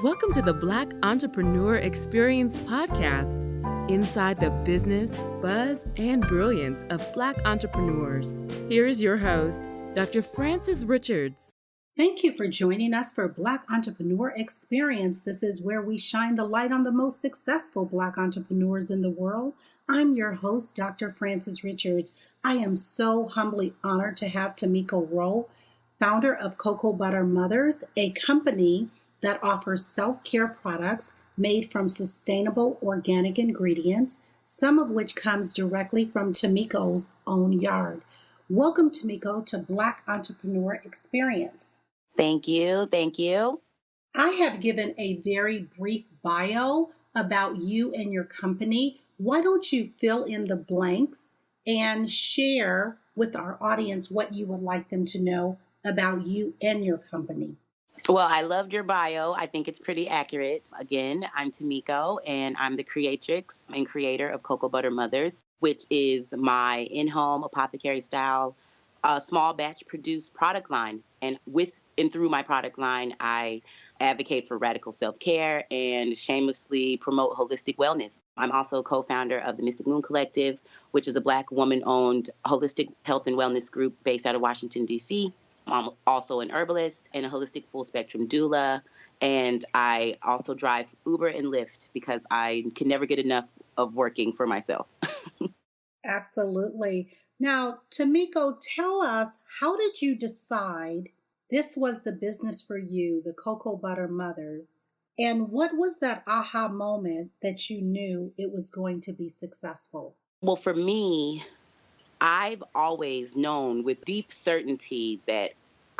Welcome to the Black Entrepreneur Experience podcast, inside the business, buzz, and brilliance of Black entrepreneurs. Here is your host, Dr. Frances Richards. Thank you for joining us for Black Entrepreneur Experience. This is where we shine the light on the most successful Black entrepreneurs in the world. I'm your host, Dr. Frances Richards. I am so humbly honored to have Tameko Rowe, founder of Cocoa Butter Mothers, a company that offers self-care products made from sustainable organic ingredients, some of which comes directly from Tameko's own yard. Welcome, Tameko, to Black Entrepreneur Experience. Thank you. Thank you. I have given a very brief bio about you and your company. Why don't you fill in the blanks and share with our audience what you would like them to know about you and your company? Well, I loved your bio. I think it's pretty accurate. Again, I'm Tameko, and I'm the creatrix and creator of Cocoa Butter Mothers, which is my in-home apothecary-style small batch produced product line. And with and through my product line, I advocate for radical self-care and shamelessly promote holistic wellness. I'm also co-founder of the Mystic Moon Collective, which is a Black woman-owned holistic health and wellness group based out of Washington, D.C. I'm also an herbalist and a holistic full-spectrum doula. And I also drive Uber and Lyft because I can never get enough of working for myself. Absolutely. Now, Tameko, tell us, how did you decide this was the business for you, the Cocoa Butter Mothers? And what was that aha moment that you knew it was going to be successful? Well, for me, I've always known with deep certainty that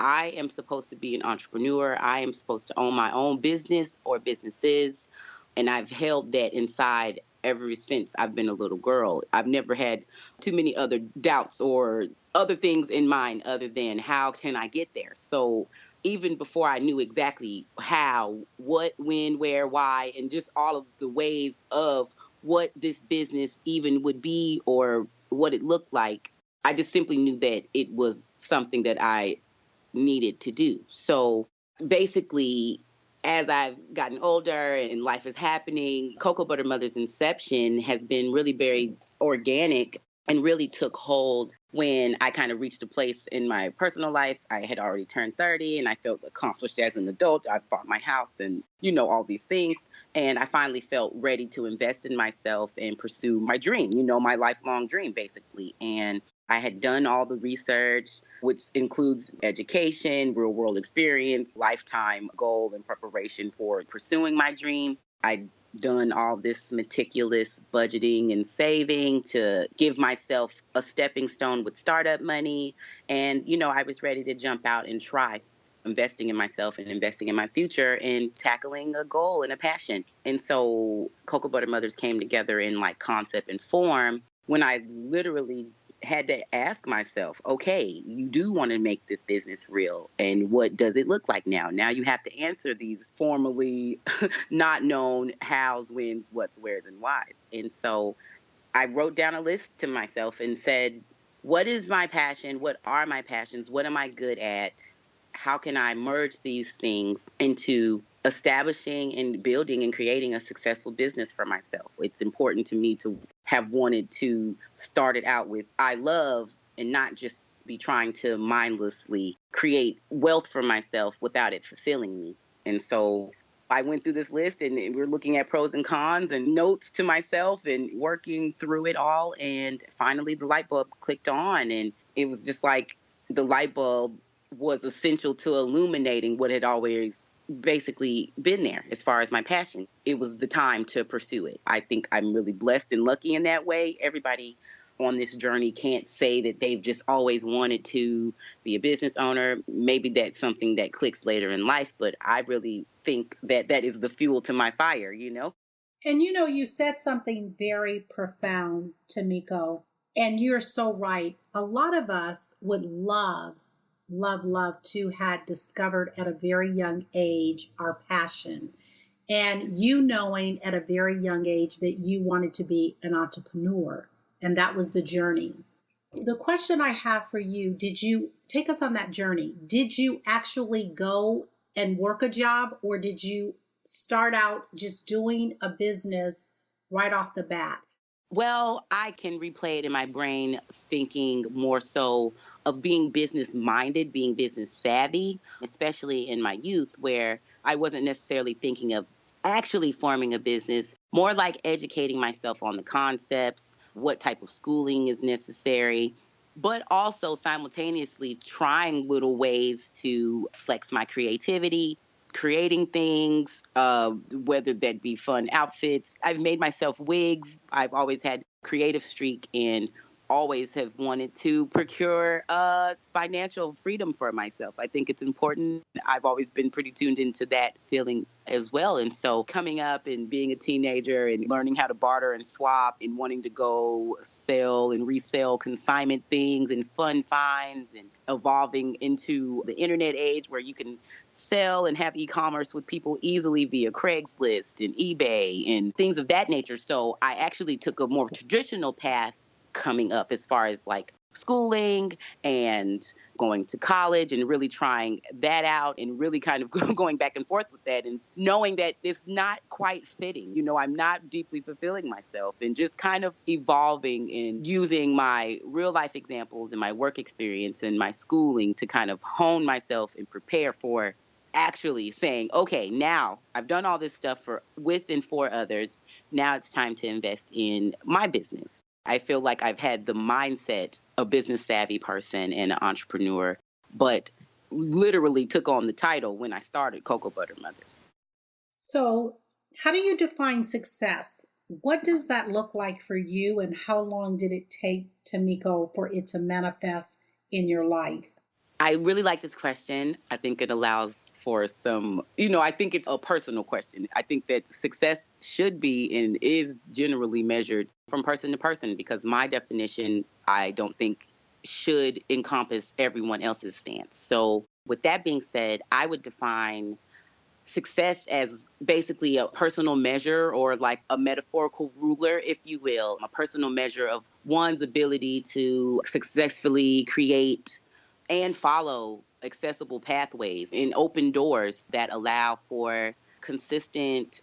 I am supposed to be an entrepreneur. I am supposed to own my own business or businesses. And I've held that inside ever since I've been a little girl. I've never had too many other doubts or other things in mind other than how can I get there? So even before I knew exactly how, what, when, where, why, and just all of the ways of what this business even would be or what it looked like, I just simply knew that it was something that I needed to do. So basically, as I've gotten older and life is happening, Cocoa Butter Mother's inception has been really very organic and really took hold when I kind of reached a place in my personal life. I had already turned 30 and I felt accomplished as an adult. I bought my house and, all these things. And I finally felt ready to invest in myself and pursue my dream, my lifelong dream, basically. And I had done all the research, which includes education, real world experience, lifetime goal and preparation for pursuing my dream. I'd done all this meticulous budgeting and saving to give myself a stepping stone with startup money. And, I was ready to jump out and try investing in myself and investing in my future and tackling a goal and a passion. And so Cocoa Butter Mothers came together in like concept and form when I literally had to ask myself, okay, you do want to make this business real. And what does it look like now? Now you have to answer these formerly not known hows, whens, what's, where's, and whys. And so I wrote down a list to myself and said, what is my passion? What are my passions? What am I good at? How can I merge these things into establishing and building and creating a successful business for myself? It's important to me to have wanted to start it out with I love and not just be trying to mindlessly create wealth for myself without it fulfilling me. And so I went through this list and we're looking at pros and cons and notes to myself and working through it all. And finally the light bulb clicked on, and it was just like the light bulb was essential to illuminating what had always basically been there as far as my passion. It was the time to pursue it. I think I'm really blessed and lucky in that way. Everybody on this journey can't say that they've just always wanted to be a business owner. Maybe that's something that clicks later in life, but I really think that that is the fuel to my fire, And you said something very profound, Tameko, and you're so right. A lot of us would love to had discovered at a very young age our passion. And you knowing at a very young age that you wanted to be an entrepreneur, and that was the journey. The question I have for you, did you take us on that journey? Did you actually go and work a job, or did you start out just doing a business right off the bat? Well, I can replay it in my brain, thinking more so of being business minded, being business savvy, especially in my youth, where I wasn't necessarily thinking of actually forming a business, more like educating myself on the concepts, what type of schooling is necessary, but also simultaneously trying little ways to flex my creativity, creating things, whether that be fun outfits. I've made myself wigs. I've always had creative streak and always have wanted to procure financial freedom for myself. I think it's important. I've always been pretty tuned into that feeling as well. And so coming up and being a teenager and learning how to barter and swap and wanting to go sell and resell consignment things and fun finds and evolving into the internet age where you can sell and have e-commerce with people easily via Craigslist and eBay and things of that nature. So I actually took a more traditional path coming up as far as like schooling and going to college and really trying that out and really kind of going back and forth with that and knowing that it's not quite fitting. I'm not deeply fulfilling myself and just kind of evolving and using my real life examples and my work experience and my schooling to kind of hone myself and prepare for actually saying, okay, now I've done all this stuff for with and for others. Now it's time to invest in my business. I feel like I've had the mindset a business savvy person and an entrepreneur, but literally took on the title when I started Cocoa Butter Mothers. So, how do you define success? What does that look like for you, and how long did it take, Tameko, for it to manifest in your life? I really like this question. I think it allows for some, I think it's a personal question. I think that success should be and is generally measured from person to person because my definition, I don't think should encompass everyone else's stance. So, with that being said, I would define success as basically a personal measure or like a metaphorical ruler, if you will, a personal measure of one's ability to successfully create and follow accessible pathways and open doors that allow for consistent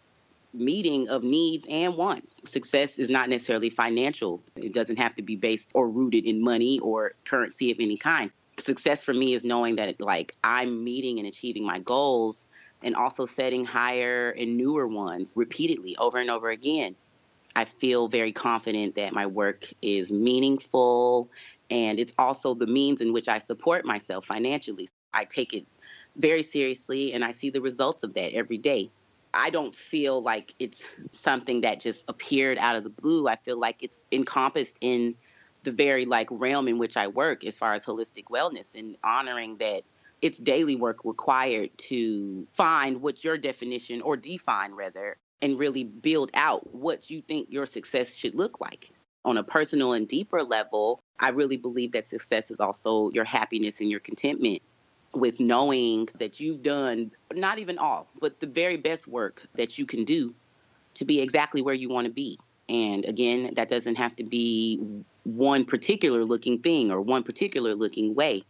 meeting of needs and wants. Success is not necessarily financial. It doesn't have to be based or rooted in money or currency of any kind. Success for me is knowing that like I'm meeting and achieving my goals and also setting higher and newer ones repeatedly over and over again. I feel very confident that my work is meaningful and it's also the means in which I support myself financially. I take it very seriously and I see the results of that every day. I don't feel like it's something that just appeared out of the blue. I feel like it's encompassed in the very like realm in which I work as far as holistic wellness and honoring that it's daily work required to find what your definition or define rather and really build out what you think your success should look like. On a personal and deeper level, I really believe that success is also your happiness and your contentment with knowing that you've done not even all, but the very best work that you can do to be exactly where you want to be. And again, that doesn't have to be one particular looking thing or one particular looking way.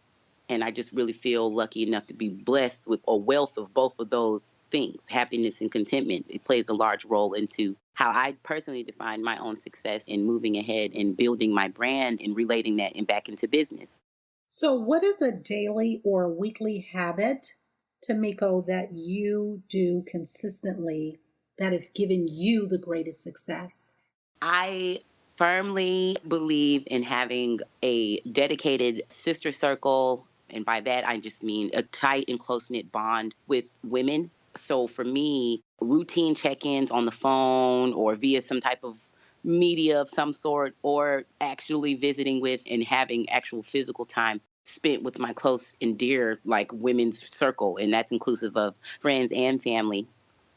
And I just really feel lucky enough to be blessed with a wealth of both of those things, happiness and contentment. It plays a large role into how I personally define my own success in moving ahead and building my brand and relating that and back into business. So, what is a daily or weekly habit, Tameko, that you do consistently that has given you the greatest success? I firmly believe in having a dedicated sister circle. And by that, I just mean a tight and close knit bond with women. So for me, routine check ins on the phone or via some type of media of some sort, or actually visiting with and having actual physical time spent with my close and dear, like women's circle. And that's inclusive of friends and family.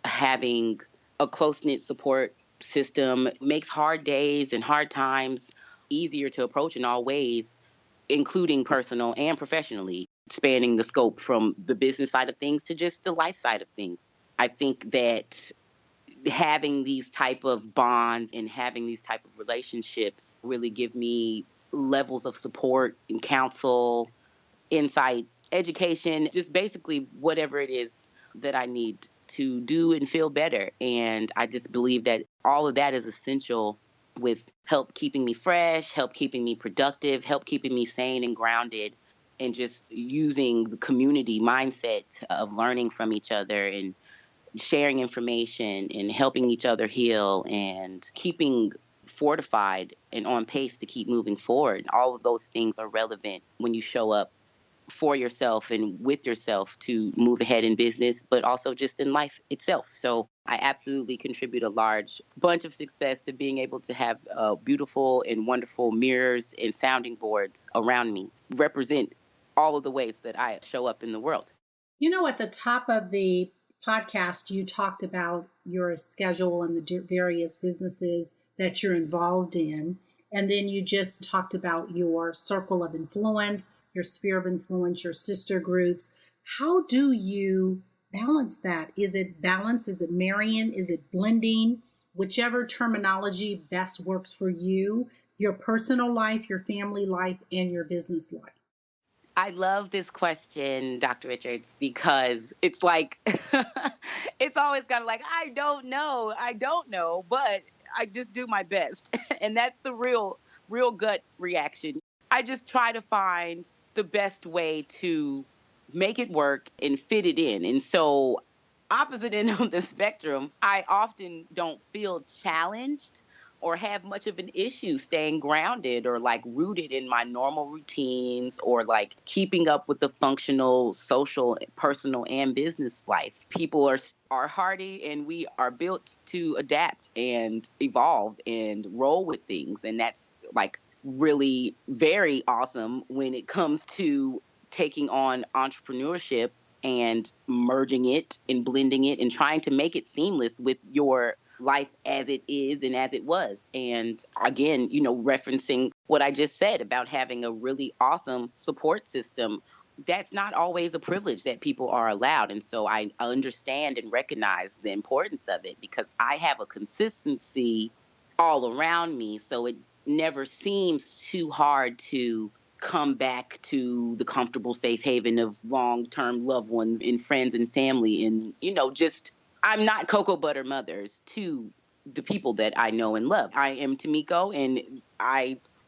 Having a close knit support system makes hard days and hard times easier to approach in all ways, including personal and professionally, spanning the scope from the business side of things to just the life side of things. I think that having these type of bonds and having these type of relationships really give me levels of support and counsel, insight, education, just basically whatever it is that I need to do and feel better. And I just believe that all of that is essential with help keeping me fresh, help keeping me productive, help keeping me sane and grounded, and just using the community mindset of learning from each other and sharing information and helping each other heal and keeping fortified and on pace to keep moving forward. All of those things are relevant when you show up for yourself and with yourself to move ahead in business, but also just in life itself. So I absolutely contribute a large bunch of success to being able to have beautiful and wonderful mirrors and sounding boards around me represent all of the ways that I show up in the world. At the top of the podcast, you talked about your schedule and the various businesses that you're involved in. And then you just talked about your circle of influence, your sphere of influence, your sister groups. How do you balance that? Is it balance? Is it marrying? Is it blending? Whichever terminology best works for you, your personal life, your family life, and your business life. I love this question, Dr. Richards, because it's like, it's always kind of like, I don't know, but I just do my best. And that's the real gut reaction. I just try to find the best way to make it work and fit it in. And so, opposite end of the spectrum, I often don't feel challenged or have much of an issue staying grounded or like rooted in my normal routines or like keeping up with the functional social, personal, and business life. People are hardy, and we are built to adapt and evolve and roll with things. And that's like really very awesome when it comes to taking on entrepreneurship and merging it and blending it and trying to make it seamless with your life as it is and as it was. And again, referencing what I just said about having a really awesome support system, that's not always a privilege that people are allowed. And so I understand and recognize the importance of it because I have a consistency all around me. So it never seems too hard to come back to the comfortable safe haven of long-term loved ones and friends and family. And, just I'm not cocoa butter mothers to the people that I know and love. I am Tameko, and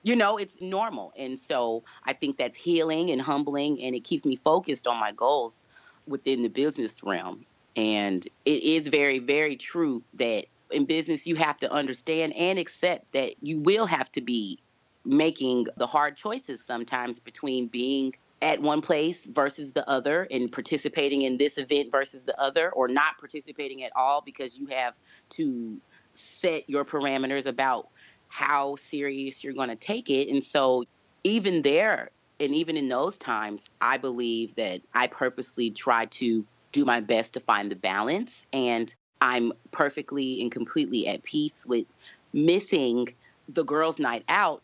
it's normal. And so I think that's healing and humbling, and it keeps me focused on my goals within the business realm. And it is very, very true that in business, you have to understand and accept that you will have to be making the hard choices sometimes between being at one place versus the other and participating in this event versus the other, or not participating at all because you have to set your parameters about how serious you're going to take it. And so even there, and even in those times, I believe that I purposely try to do my best to find the balance. And I'm perfectly and completely at peace with missing the girls' night out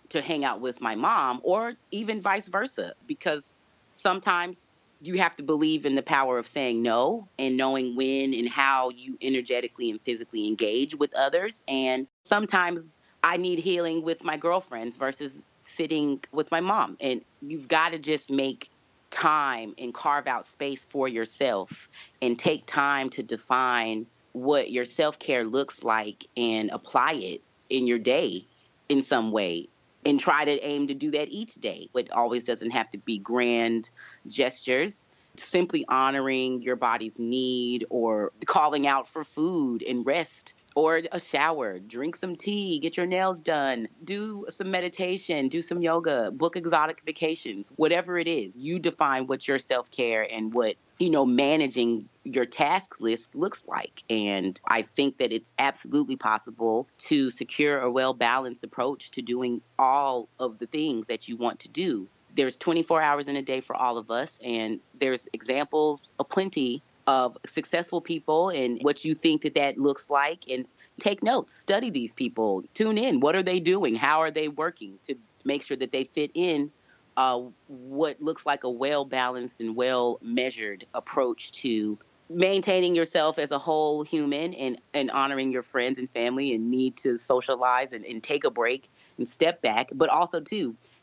to hang out with my mom, or even vice versa, because sometimes you have to believe in the power of saying no and knowing when and how you energetically and physically engage with others. And sometimes I need healing with my girlfriends versus sitting with my mom. And you've got to just make time and carve out space for yourself and take time to define what your self-care looks like and apply it in your day in some way, and try to aim to do that each day. It always doesn't have to be grand gestures. Simply honoring your body's need, or calling out for food and rest, or a shower, drink some tea, get your nails done, do some meditation, do some yoga, book exotic vacations, whatever it is. You define what your self-care and what, managing your task list looks like. And I think that it's absolutely possible to secure a well-balanced approach to doing all of the things that you want to do. There's 24 hours in a day for all of us, and there's examples aplenty of successful people and what you think that looks like. And take notes, study these people, tune in. What are they doing? How are they working to make sure that they fit in what looks like a well-balanced and well-measured approach to maintaining yourself as a whole human, and honoring your friends and family and need to socialize and take a break and step back, but also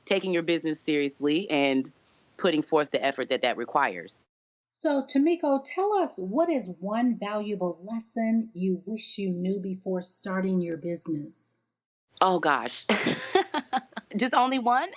taking your business seriously and putting forth the effort that requires. So, Tameko, tell us, what is one valuable lesson you wish you knew before starting your business? Oh gosh. Just only one?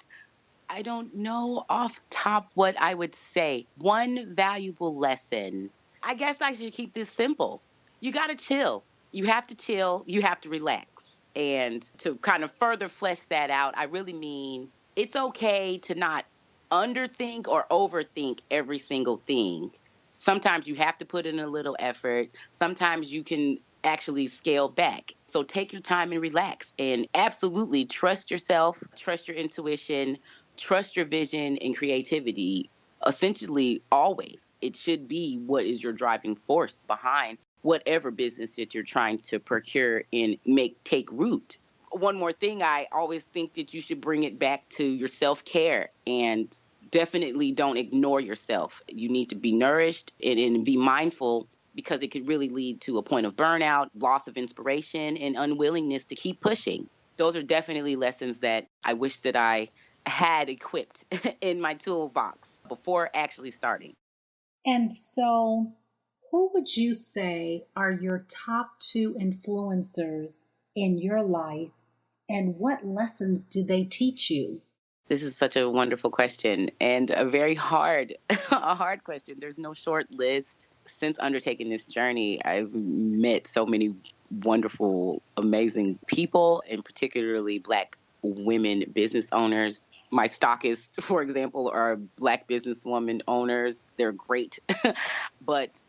I don't know off top what I would say. One valuable lesson. I guess I should keep this simple. You got to chill. You have to chill. You have to relax. And to kind of further flesh that out, I really mean it's okay to not underthink or overthink every single thing. Sometimes you have to put in a little effort. Sometimes you can actually scale back. So take your time and relax and absolutely trust yourself, trust your intuition, trust your vision and creativity. Essentially, always. It should be what is your driving force behind whatever business that you're trying to procure and make take root. One more thing, I always think that you should bring it back to your self care and definitely don't ignore yourself. You need to be nourished and be mindful because it could really lead to a point of burnout, loss of inspiration, and unwillingness to keep pushing. Those are definitely lessons that I wish that I had equipped in my toolbox before actually starting. And so, who would you say are your top two influencers in your life, and what lessons do they teach you? This is such a wonderful question and a very hard, a hard question. There's no short list. Since undertaking this journey, I've met so many wonderful, amazing people, and particularly Black women business owners. My stockists, for example, are Black businesswoman owners. They're great. But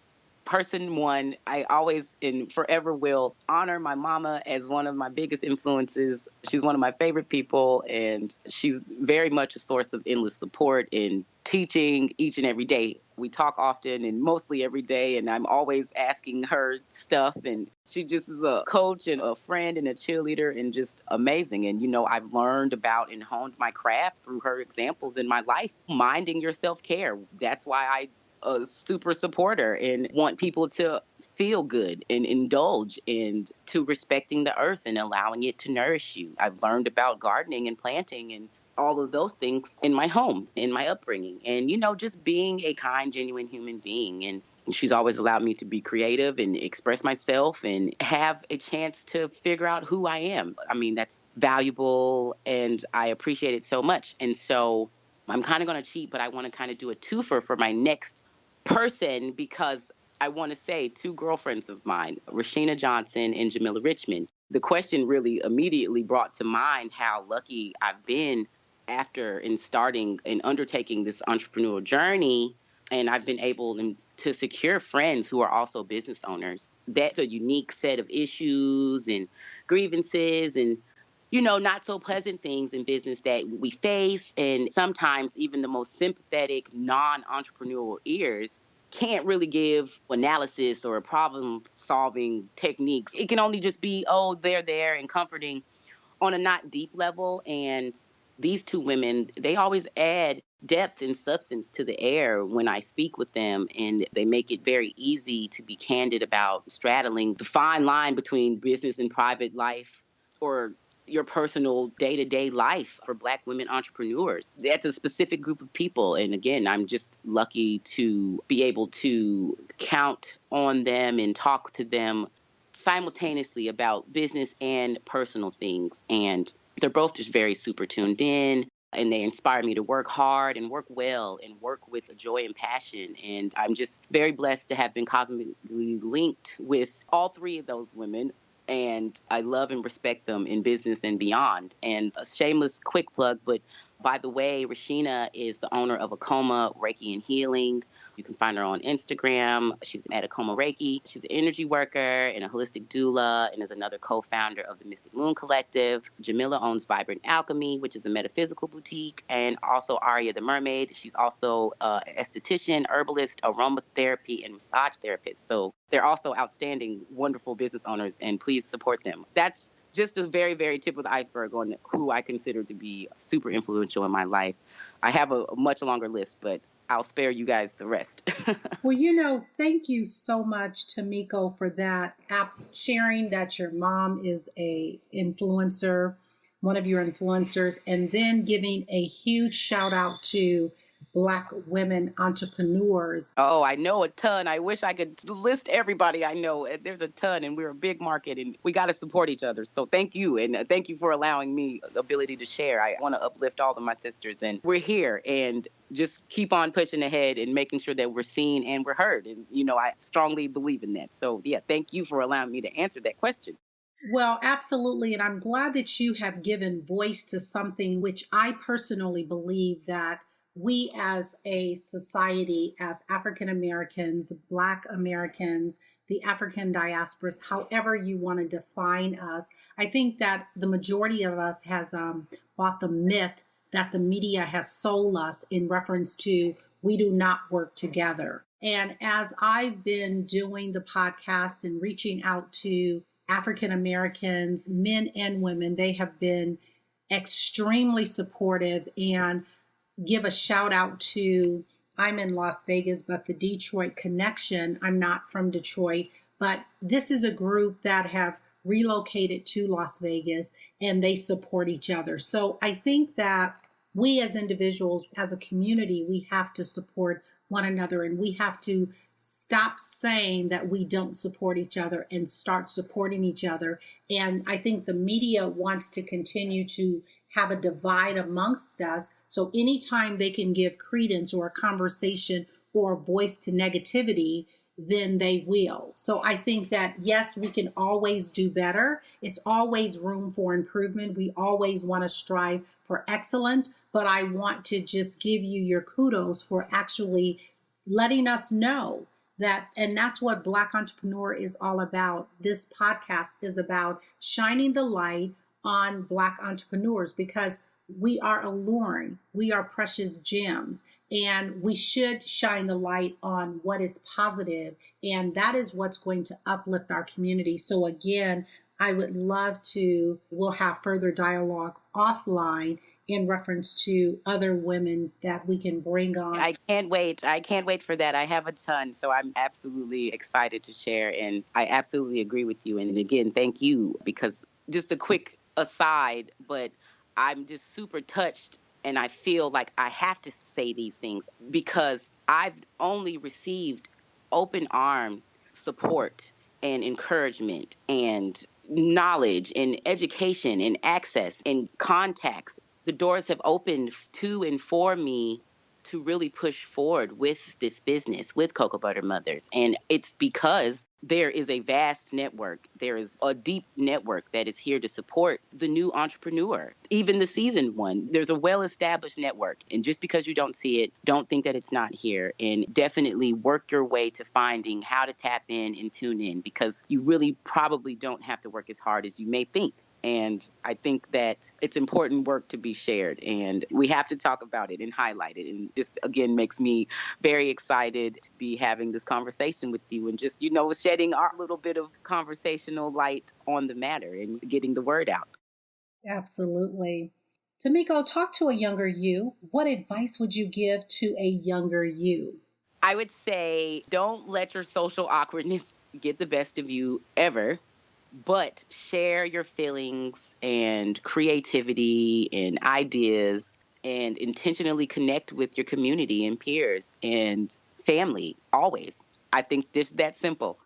person one, I always and forever will honor my mama as one of my biggest influences. She's one of my favorite people, and she's very much a source of endless support in teaching each and every day. We talk often and mostly every day, and I'm always asking her stuff. And she just is a coach and a friend and a cheerleader and just amazing. And, I've learned about and honed my craft through her examples in my life. Minding your self care. That's why I a super supporter and want people to feel good and indulge and to respecting the earth and allowing it to nourish you. I've learned about gardening and planting and all of those things in my home, in my upbringing, and just being a kind, genuine human being. And she's always allowed me to be creative and express myself and have a chance to figure out who I am. I mean, that's valuable and I appreciate it so much. And so I'm kind of going to cheat, but I want to kind of do a twofer for my next person because I want to say two girlfriends of mine, Rashina Johnson and Jamila Richmond. The question really immediately brought to mind how lucky I've been after in starting and undertaking this entrepreneurial journey. And I've been able to secure friends who are also business owners. That's a unique set of issues and grievances and not so pleasant things in business that we face. And sometimes even the most sympathetic, non entrepreneurial ears can't really give analysis or problem solving techniques. It can only just be, oh, they're there and comforting on a not deep level. And these two women, they always add depth and substance to the air when I speak with them. And they make it very easy to be candid about straddling the fine line between business and private life or your personal day-to-day life for Black women entrepreneurs. That's a specific group of people. And again, I'm just lucky to be able to count on them and talk to them simultaneously about business and personal things. And they're both just very super tuned in. And they inspire me to work hard and work well and work with joy and passion. And I'm just very blessed to have been cosmically linked with all three of those women. And I love and respect them in business and beyond. And a shameless quick plug, but by the way, Rashina is the owner of Akoma Reiki and Healing. You can find her on Instagram. She's at Akoma Reiki. She's an energy worker and a holistic doula and is another co-founder of the Mystic Moon Collective. Jamila owns Vibrant Alchemy, which is a metaphysical boutique, and also Aria the Mermaid. She's also an esthetician, herbalist, aromatherapy, and massage therapist. So they're also outstanding, wonderful business owners, and please support them. That's just a very, very tip of the iceberg on who I consider to be super influential in my life. I have a much longer list, but I'll spare you guys the rest. Well, thank you so much, Tameko, for that sharing that your mom is a influencer, one of your influencers, and then giving a huge shout out to Black women entrepreneurs? Oh, I know a ton. I wish I could list everybody I know. There's a ton, and we're a big market, and we got to support each other. So thank you, and thank you for allowing me the ability to share. I want to uplift all of my sisters, and we're here, and just keep on pushing ahead and making sure that we're seen and we're heard. And, I strongly believe in that. So, yeah, thank you for allowing me to answer that question. Well, absolutely. And I'm glad that you have given voice to something which I personally believe that we as a society, as African Americans, Black Americans, the African diasporas, however you want to define us, I think that the majority of us has bought the myth that the media has sold us in reference to we do not work together. And as I've been doing the podcast and reaching out to African Americans, men and women, they have been extremely supportive, and give a shout out to, I'm in Las Vegas, but the Detroit Connection. I'm not from Detroit, but this is a group that have relocated to Las Vegas and they support each other. So I think that we as individuals, as a community, we have to support one another, and we have to stop saying that we don't support each other and start supporting each other. And I think the media wants to continue to have a divide amongst us. So anytime they can give credence or a conversation or a voice to negativity, then they will. So I think that, yes, we can always do better. It's always room for improvement. We always want to strive for excellence, but I want to just give you your kudos for actually letting us know that, and that's what Black Entrepreneur is all about. This podcast is about shining the light on Black entrepreneurs, because we are alluring, we are precious gems, and we should shine the light on what is positive, and that is what's going to uplift our community. So again, I would love to, we'll have further dialogue offline in reference to other women that we can bring on. I can't wait. I can't wait for that. I have a ton, so I'm absolutely excited to share, and I absolutely agree with you. And again, thank you, because just a quick aside, but I'm just super touched, and I feel like I have to say these things because I've only received open arm support and encouragement and knowledge and education and access and contacts. The doors have opened to and for me to really push forward with this business, with Cocoa Butter Mothers. And it's because there is a vast network. There is a deep network that is here to support the new entrepreneur, even the seasoned one. There's a well-established network. And just because you don't see it, don't think that it's not here. And definitely work your way to finding how to tap in and tune in, because you really probably don't have to work as hard as you may think. And I think that it's important work to be shared, and we have to talk about it and highlight it. And this, again, makes me very excited to be having this conversation with you and just, shedding our little bit of conversational light on the matter and getting the word out. Absolutely. Tameko, talk to a younger you. What advice would you give to a younger you? I would say don't let your social awkwardness get the best of you ever. But share your feelings and creativity and ideas, and intentionally connect with your community and peers and family always. I think it's that simple.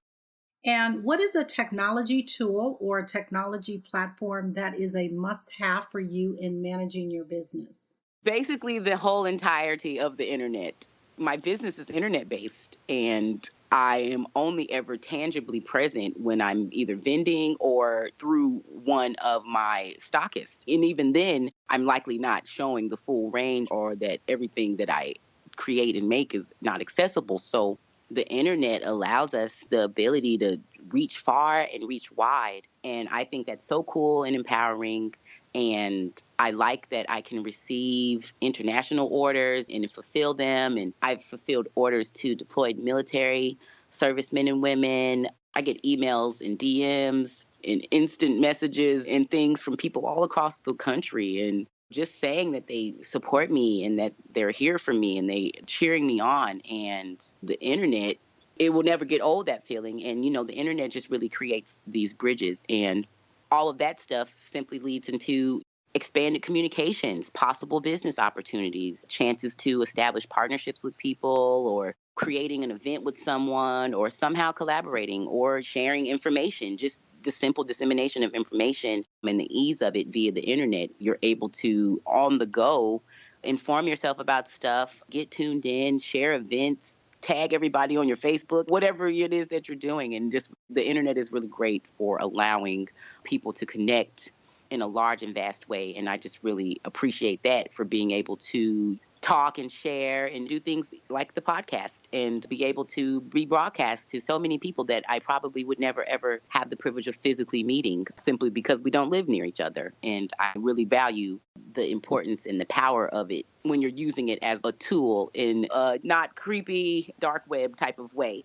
And what is a technology tool or a technology platform that is a must-have for you in managing your business? Basically, the whole entirety of the internet. My business is internet-based, and I am only ever tangibly present when I'm either vending or through one of my stockists. And even then, I'm likely not showing the full range, or that everything that I create and make is not accessible. So the internet allows us the ability to reach far and reach wide. And I think that's so cool and empowering. And I like that I can receive international orders and fulfill them. And I've fulfilled orders to deployed military servicemen and women. I get emails and DMs and instant messages and things from people all across the country. And just saying that they support me and that they're here for me and they cheering me on. And the internet, it will never get old, that feeling. And, the internet just really creates these bridges. And all of that stuff simply leads into expanded communications, possible business opportunities, chances to establish partnerships with people, or creating an event with someone, or somehow collaborating or sharing information, just the simple dissemination of information and the ease of it via the internet. You're able to, on the go, inform yourself about stuff, get tuned in, share events, tag everybody on your Facebook, whatever it is that you're doing. And just the internet is really great for allowing people to connect in a large and vast way. And I just really appreciate that, for being able to talk and share and do things like the podcast and be able to be broadcast to so many people that I probably would never, ever have the privilege of physically meeting, simply because we don't live near each other. And I really value the importance and the power of it when you're using it as a tool in a not creepy dark web type of way.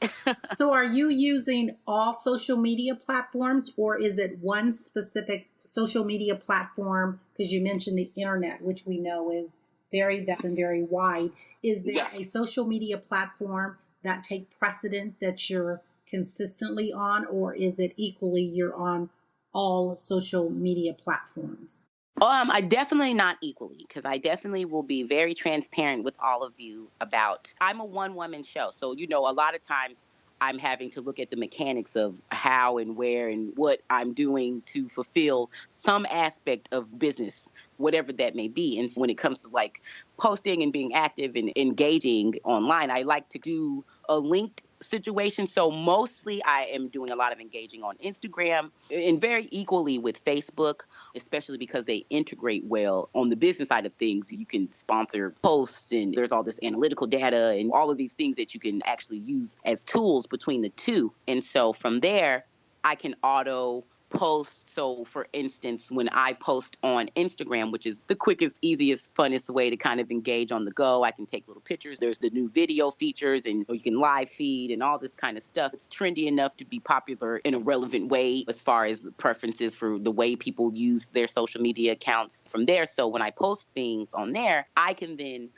So are you using all social media platforms, or is it one specific social media platform? Because you mentioned the internet, which we know is very vast and very wide. Is there a social media platform that take precedent that you're consistently on, or is it equally you're on all social media platforms? I definitely not equally, because I definitely will be very transparent with all of you about, I'm a one-woman show. So, a lot of times I'm having to look at the mechanics of how and where and what I'm doing to fulfill some aspect of business, whatever that may be. And when it comes to like posting and being active and engaging online, I like to do a linked situation. So mostly I am doing a lot of engaging on Instagram, and very equally with Facebook, especially because they integrate well on the business side of things. You can sponsor posts, and there's all this analytical data and all of these things that you can actually use as tools between the two. And so from there, I can auto post. So for instance, when I post on Instagram, which is the quickest, easiest, funnest way to kind of engage on the go, I can take little pictures. There's the new video features, and you can live feed and all this kind of stuff. It's trendy enough to be popular in a relevant way as far as preferences for the way people use their social media accounts from there. So when I post things on there, I can then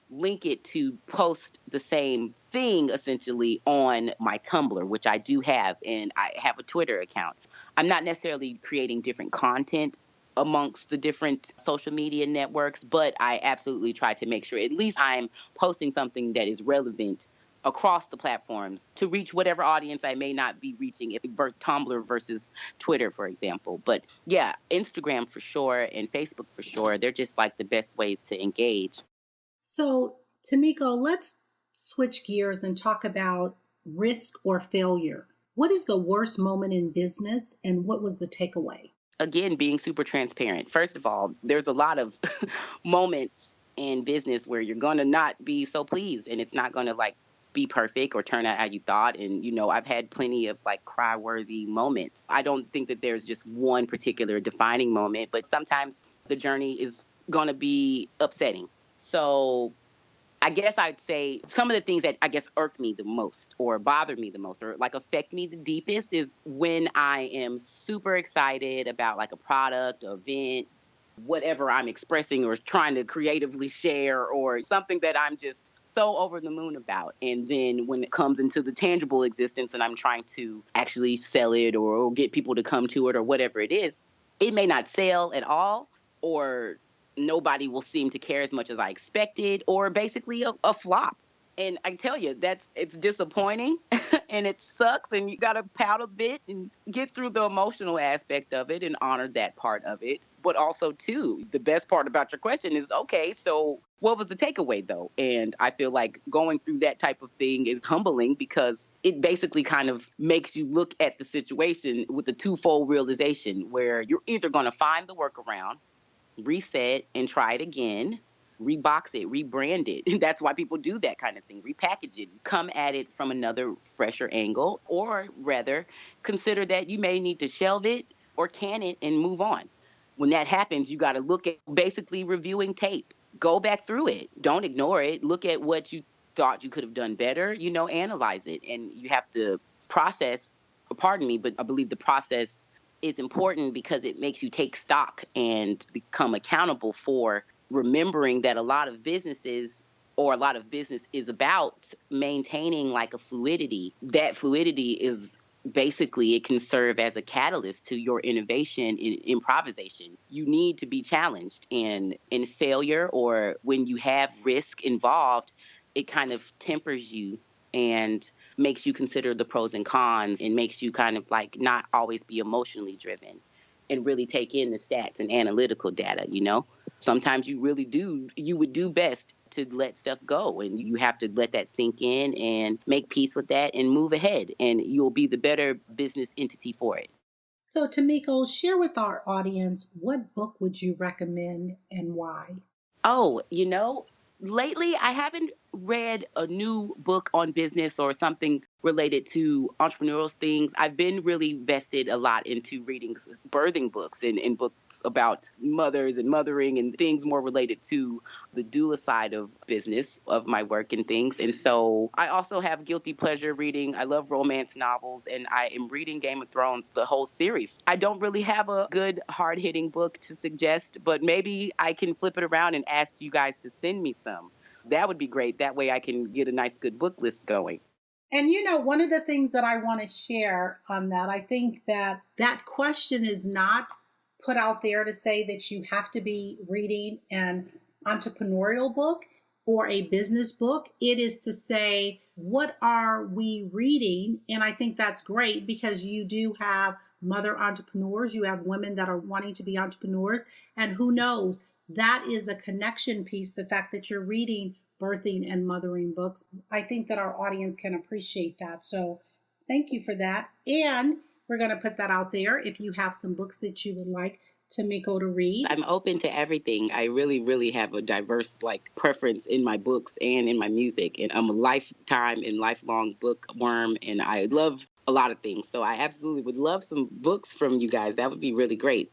link it to post the same thing essentially on my Tumblr, which I do have, and I have a Twitter account. I'm not necessarily creating different content amongst the different social media networks, but I absolutely try to make sure at least I'm posting something that is relevant across the platforms to reach whatever audience I may not be reaching, if Tumblr versus Twitter, for example. But yeah, Instagram for sure and Facebook for sure. They're just like the best ways to engage. So, Tameko, let's switch gears and talk about risk or failure. What is the worst moment in business, and what was the takeaway? Again, being super transparent. First of all, there's a lot of moments in business where you're going to not be so pleased, and it's not going to like be perfect or turn out how you thought. And, I've had plenty of like cry-worthy moments. I don't think that there's just one particular defining moment, but sometimes the journey is going to be upsetting. So I guess I'd say some of the things that I guess irk me the most or bother me the most or like affect me the deepest is when I am super excited about like a product, or event, whatever I'm expressing or trying to creatively share, or something that I'm just so over the moon about. And then when it comes into the tangible existence and I'm trying to actually sell it or get people to come to it or whatever it is, it may not sell at all, or nobody will seem to care as much as I expected, or basically a flop. And I tell you, it's disappointing and it sucks, and you got to pout a bit and get through the emotional aspect of it and honor that part of it. But also, too, the best part about your question is, okay, so what was the takeaway, though? And I feel like going through that type of thing is humbling, because it basically kind of makes you look at the situation with a twofold realization, where you're either going to find the workaround, reset, and try it again, rebox it, rebrand it. That's why people do that kind of thing, repackage it, come at it from another fresher angle, or rather consider that you may need to shelve it or can it and move on. When that happens, you got to look at basically reviewing tape, go back through it, don't ignore it, look at what you thought you could have done better, analyze it. And you have to process, pardon me, but I believe the process is important because it makes you take stock and become accountable for remembering that a lot of business is about maintaining like a fluidity. That fluidity is basically it can serve as a catalyst to your innovation in improvisation. You need to be challenged, and in failure or when you have risk involved, it kind of tempers you and makes you consider the pros and cons and makes you kind of like not always be emotionally driven and really take in the stats and analytical data, you know? Sometimes you would do best to let stuff go, and you have to let that sink in and make peace with that and move ahead, and you'll be the better business entity for it. So, Tameko, share with our audience, what book would you recommend and why? Oh, lately I haven't read a new book on business or something related to entrepreneurial things. I've been really vested a lot into reading birthing books and books about mothers and mothering and things more related to the doula side of business of my work and things. And so I also have guilty pleasure reading. I love romance novels, and I am reading Game of Thrones, the whole series. I don't really have a good hard hitting book to suggest, but maybe I can flip it around and ask you guys to send me some. That would be great. That way I can get a nice, good book list going. And one of the things that I want to share on that, I think that that question is not put out there to say that you have to be reading an entrepreneurial book or a business book. It is to say, what are we reading? And I think that's great because you do have mother entrepreneurs, you have women that are wanting to be entrepreneurs, and who knows, that is a connection piece, the fact that you're reading birthing and mothering books. I think that our audience can appreciate that. So thank you for that. And we're going to put that out there if you have some books that you would like Tameko to read. I'm open to everything. I really, really have a diverse preference in my books and in my music. And I'm a lifetime and lifelong bookworm, and I love a lot of things. So I absolutely would love some books from you guys. That would be really great.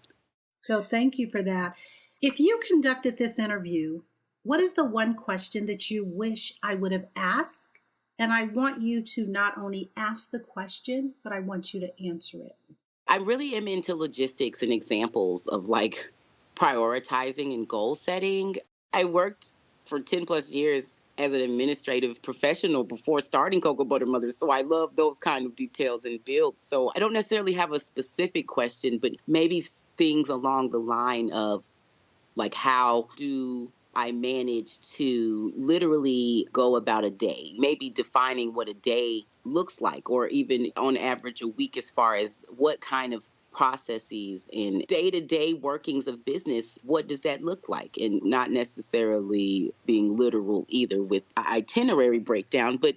So thank you for that. If you conducted this interview, what is the one question that you wish I would have asked? And I want you to not only ask the question, but I want you to answer it. I really am into logistics and examples of prioritizing and goal setting. I worked for 10 plus years as an administrative professional before starting Cocoa Butter Mothers. So I love those kind of details and builds. So I don't necessarily have a specific question, but maybe things along the line of how do I manage to literally go about a day, maybe defining what a day looks like, or even on average a week, as far as what kind of processes and day-to-day workings of business, what does that look like? And not necessarily being literal either with itinerary breakdown, but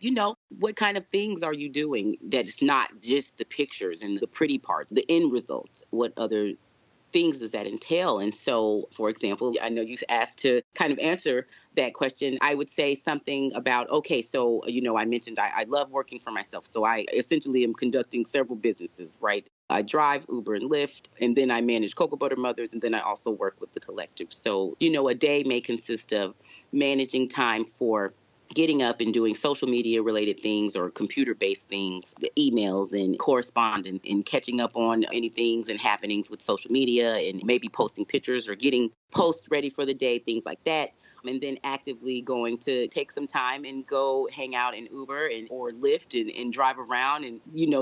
what kind of things are you doing that is not just the pictures and the pretty part, the end results, what other things does that entail? And so, for example, I know you asked to kind of answer that question. I would say something about, okay, so, I mentioned I love working for myself. So I essentially am conducting several businesses, right? I drive Uber and Lyft, and then I manage Cocoa Butter Mothers, and then I also work with the collective. So, a day may consist of managing time for getting up and doing social media related things or computer based things, the emails and correspondence and catching up on any things and happenings with social media and maybe posting pictures or getting posts ready for the day, things like that. And then actively going to take some time and go hang out in Uber or Lyft and drive around and,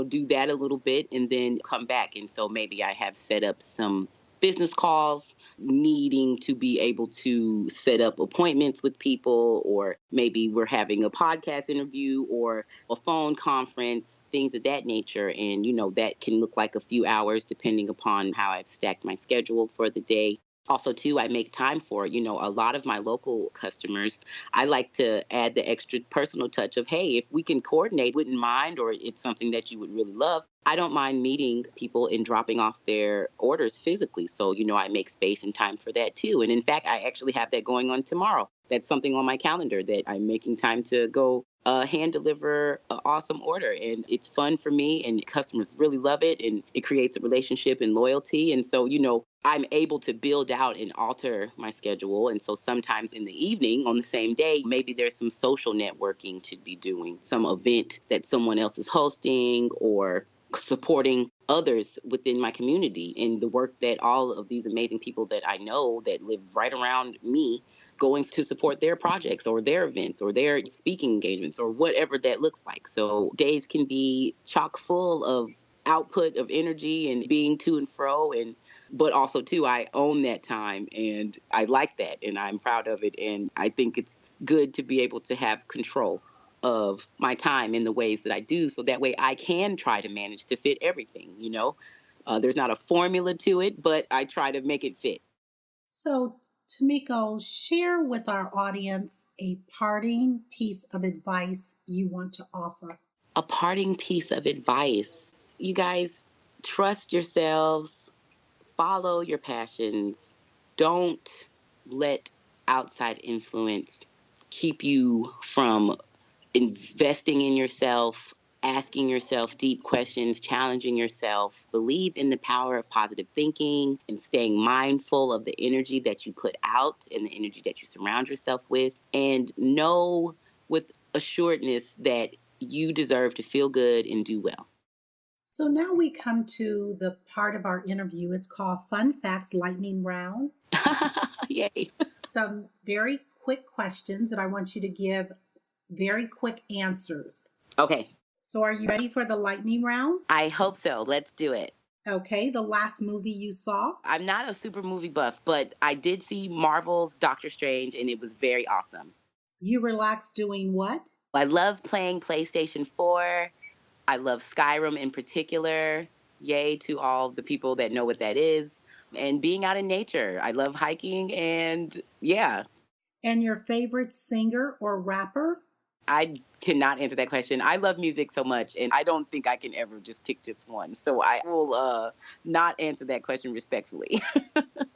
do that a little bit and then come back. And so maybe I have set up some business calls, needing to be able to set up appointments with people, or maybe we're having a podcast interview or a phone conference, things of that nature. And, that can look like a few hours depending upon how I've stacked my schedule for the day. Also, too, I make time for, a lot of my local customers. I like to add the extra personal touch of, hey, if we can coordinate, wouldn't mind, or it's something that you would really love. I don't mind meeting people and dropping off their orders physically. So, I make space and time for that, too. And in fact, I actually have that going on tomorrow. That's something on my calendar that I'm making time to go hand deliver an awesome order. And it's fun for me, and customers really love it, and it creates a relationship and loyalty. And so, I'm able to build out and alter my schedule. And so sometimes in the evening on the same day, maybe there's some social networking to be doing, some event that someone else is hosting, or supporting others within my community and the work that all of these amazing people that I know that live right around me going to support their projects or their events or their speaking engagements or whatever that looks like. So days can be chock full of output of energy and being to and fro. But also too, I own that time and I like that and I'm proud of it. And I think it's good to be able to have control of my time in the ways that I do. So that way I can try to manage to fit everything, there's not a formula to it, but I try to make it fit. So, Tameko, share with our audience a parting piece of advice you want to offer. A parting piece of advice. You guys, trust yourselves, follow your passions. Don't let outside influence keep you from investing in yourself, asking yourself deep questions, challenging yourself. Believe in the power of positive thinking and staying mindful of the energy that you put out and the energy that you surround yourself with. And know with assuredness that you deserve to feel good and do well. So now we come to the part of our interview. It's called Fun Facts Lightning Round. Yay. Some very quick questions that I want you to give very quick answers. Okay. So are you ready for the lightning round? I hope so. Let's do it. Okay, the last movie you saw? I'm not a super movie buff, but I did see Marvel's Doctor Strange, and it was very awesome. You relax doing what? I love playing PlayStation 4. I love Skyrim in particular. Yay to all the people that know what that is. And being out in nature. I love hiking and yeah. And your favorite singer or rapper? I cannot answer that question. I love music so much, and I don't think I can ever just pick just one. So I will not answer that question respectfully.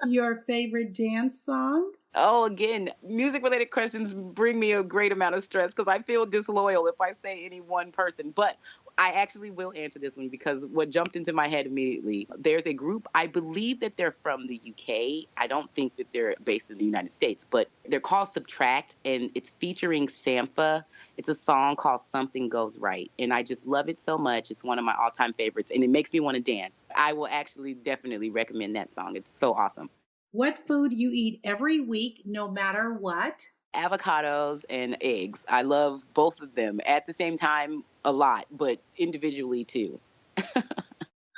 Your favorite dance song? Oh, again, music-related questions bring me a great amount of stress because I feel disloyal if I say any one person. But I actually will answer this one because what jumped into my head immediately, there's a group, I believe that they're from the UK. I don't think that they're based in the United States, but they're called Subtract, and it's featuring Sampha. It's a song called Something Goes Right, and I just love it so much. It's one of my all-time favorites, and it makes me want to dance. I will actually definitely recommend that song. It's so awesome. What food you eat every week, no matter what? Avocados and eggs. I love both of them at the same time a lot, but individually too.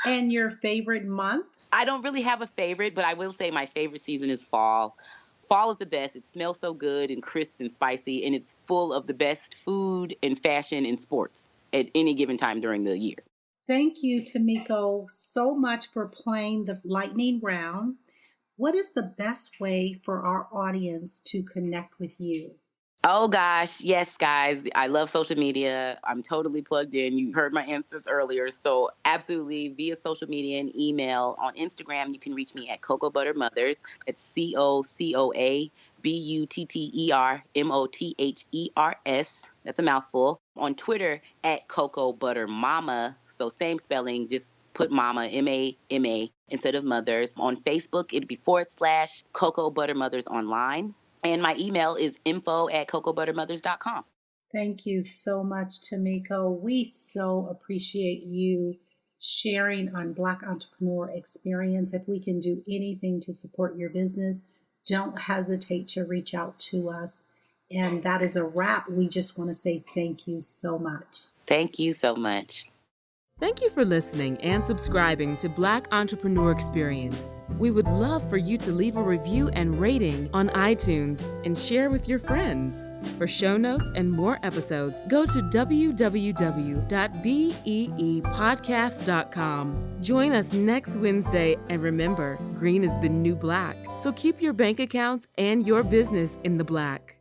And your favorite month? I don't really have a favorite, but I will say my favorite season is fall. Fall is the best. It smells so good and crisp and spicy, and it's full of the best food and fashion and sports at any given time during the year. Thank you, Tameko, so much for playing the lightning round. What is the best way for our audience to connect with you? Oh, gosh. Yes, guys. I love social media. I'm totally plugged in. You heard my answers earlier. So absolutely via social media and email. On Instagram, you can reach me at Cocoa Butter Mothers. It's COCOABUTTERMOTHERS. That's a mouthful. On Twitter, at Cocoa Butter Mama. So same spelling, just put mama, M-A-M-A, instead of mothers. On Facebook, it'd be / Cocoa Butter Mothers Online. And my email is info@cocobuttermothers.com. Thank you so much, Tameko. We so appreciate you sharing on Black Entrepreneur Experience. If we can do anything to support your business, don't hesitate to reach out to us. And that is a wrap. We just want to say thank you so much. Thank you so much. Thank you for listening and subscribing to Black Entrepreneur Experience. We would love for you to leave a review and rating on iTunes and share with your friends. For show notes and more episodes, go to www.beepodcast.com. Join us next Wednesday, and remember, green is the new black. So keep your bank accounts and your business in the black.